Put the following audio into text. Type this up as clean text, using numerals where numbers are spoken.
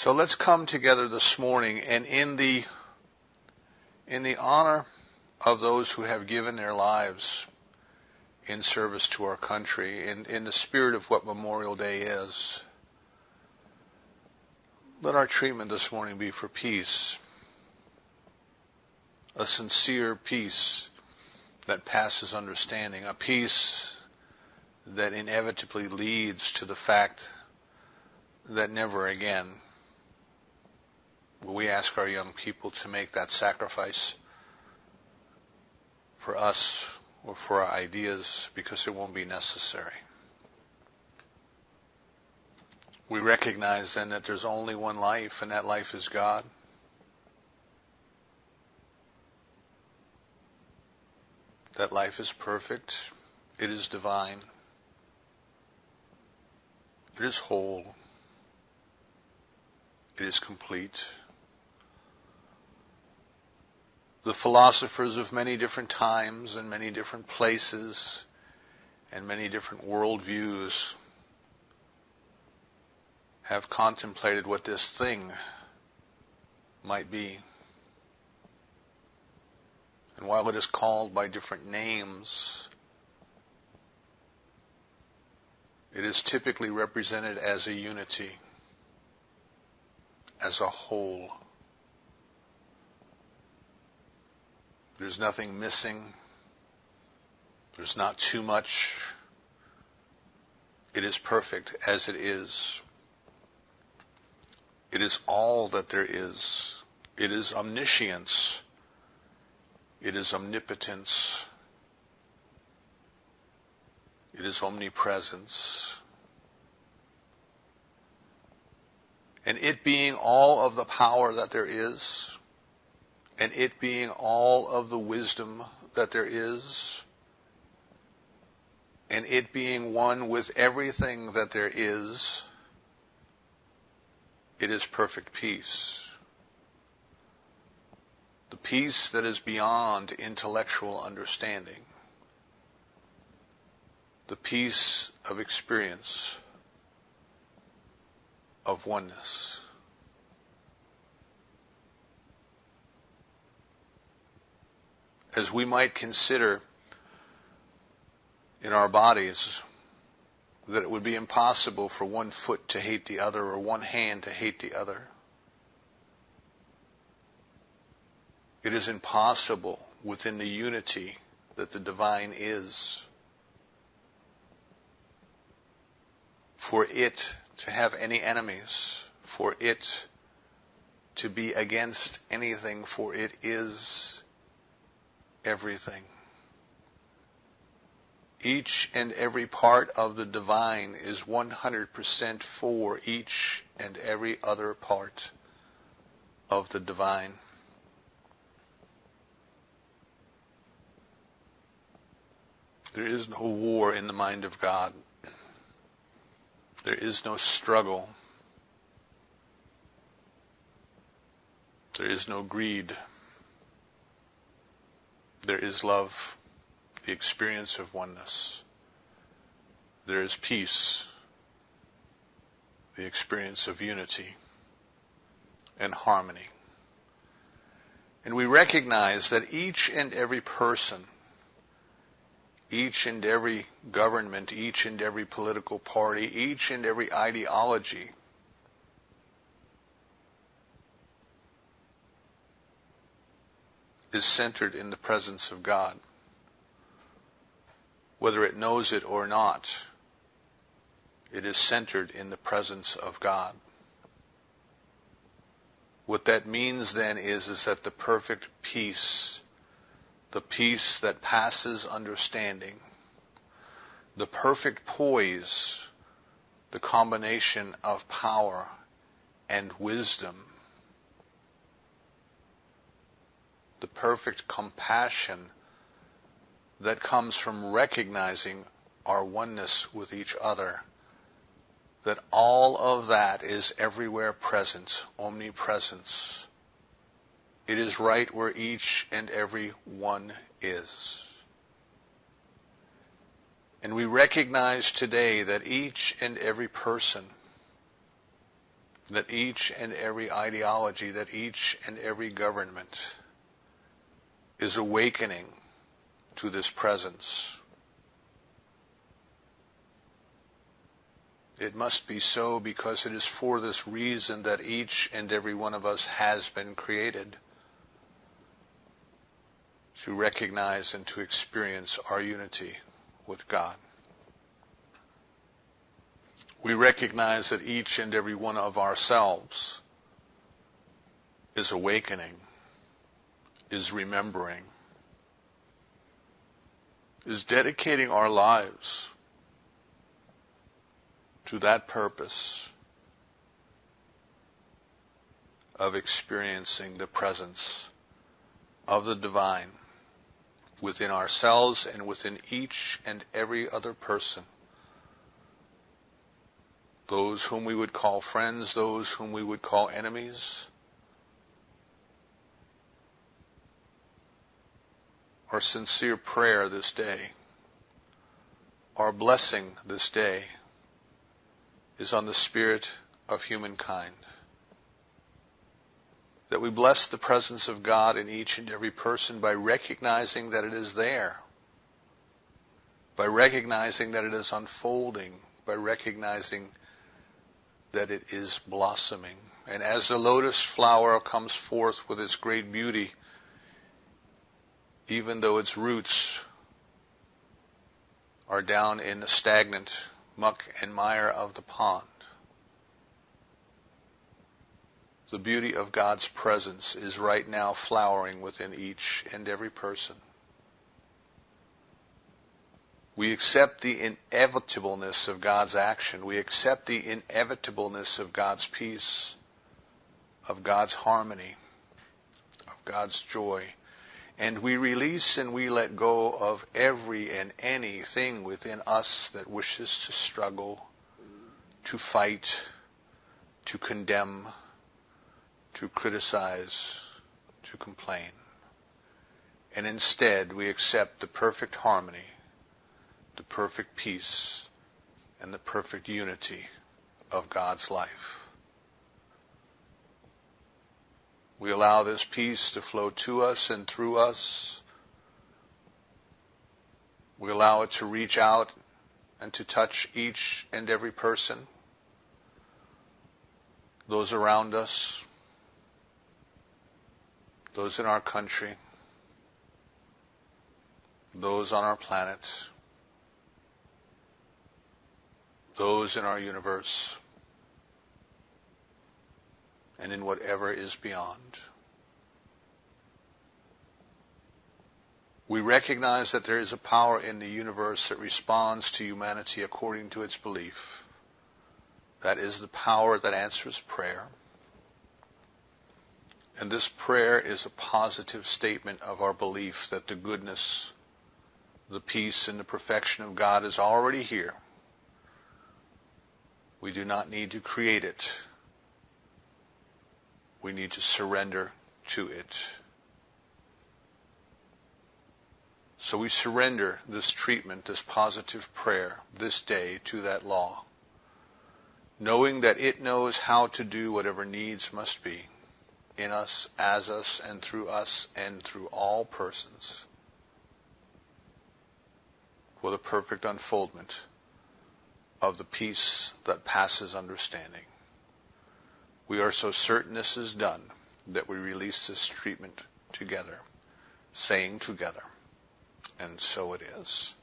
So let's come together this morning, and in the honor of those who have given their lives in service to our country, in the spirit of what Memorial Day is, let our treatment this morning be for peace, a sincere peace that passes understanding, a peace that inevitably leads to the fact that never again will we ask our young people to make that sacrifice for us or for our ideas, because it won't be necessary. We recognize then that there's only one life, and that life is God. That life is perfect. It is divine. It is whole. It is complete. The philosophers of many different times and many different places and many different worldviews have contemplated what this thing might be. And while it is called by different names, it is typically represented as a unity, as a whole. There's nothing missing. There's not too much. It is perfect as it is. It is all that there is. It is omniscience. It is omnipotence. It is omnipresence. And it being all of the power that there is, and it being all of the wisdom that there is, and it being one with everything that there is, it is perfect peace. The peace that is beyond intellectual understanding. The peace of experience, of oneness. As we might consider in our bodies that it would be impossible for one foot to hate the other or one hand to hate the other. It is impossible within the unity that the divine is for it to have any enemies, for it to be against anything, for it is everything. Each and every part of the divine is 100% for each and every other part of the divine. There is no war in the mind of God. There is no struggle. There is no greed. There is love, the experience of oneness. There is peace, the experience of unity and harmony. And we recognize that each and every person, each and every government, each and every political party, each and every ideology is centered in the presence of God. Whether it knows it or not, it is centered in the presence of God. What that means then is that the perfect peace, the peace that passes understanding, the perfect poise, the combination of power and wisdom, the perfect compassion that comes from recognizing our oneness with each other, that all of that is everywhere present, omnipresence. It is right where each and every one is. And we recognize today that each and every person that each and every ideology, that each and every government is awakening to this presence. It must be so because it is for this reason that each and every one of us has been created, to recognize and to experience our unity with God. We recognize that each and every one of ourselves is awakening, is remembering, is dedicating our lives to that purpose of experiencing the presence of the divine within ourselves and within each and every other person. Those whom we would call friends, those whom we would call enemies. Our sincere prayer this day, our blessing this day, is on the spirit of humankind. That we bless the presence of God in each and every person by recognizing that it is there, by recognizing that it is unfolding, by recognizing that it is blossoming. And as the lotus flower comes forth with its great beauty, even though its roots are down in the stagnant muck and mire of the pond, the beauty of God's presence is right now flowering within each and every person. We accept the inevitableness of God's action. We accept the inevitableness of God's peace, of God's harmony, of God's joy. And we release and we let go of every and anything within us that wishes to struggle, to fight, to condemn, to criticize, to complain. And instead we accept the perfect harmony, the perfect peace, and the perfect unity of God's life. We allow this peace to flow to us and through us. We allow it to reach out and to touch each and every person, those around us, those in our country, those on our planet, those in our universe, and in whatever is beyond. We recognize that there is a power in the universe that responds to humanity according to its belief. That is the power that answers prayer. And this prayer is a positive statement of our belief that the goodness, the peace, and the perfection of God is already here. We do not need to create it. We need to surrender to it. So we surrender this treatment, this positive prayer, this day to that law, knowing that it knows how to do whatever needs must be in us, as us, and through all persons for the perfect unfoldment of the peace that passes understanding. We are so certain this is done that we release this treatment together, saying together, and so it is.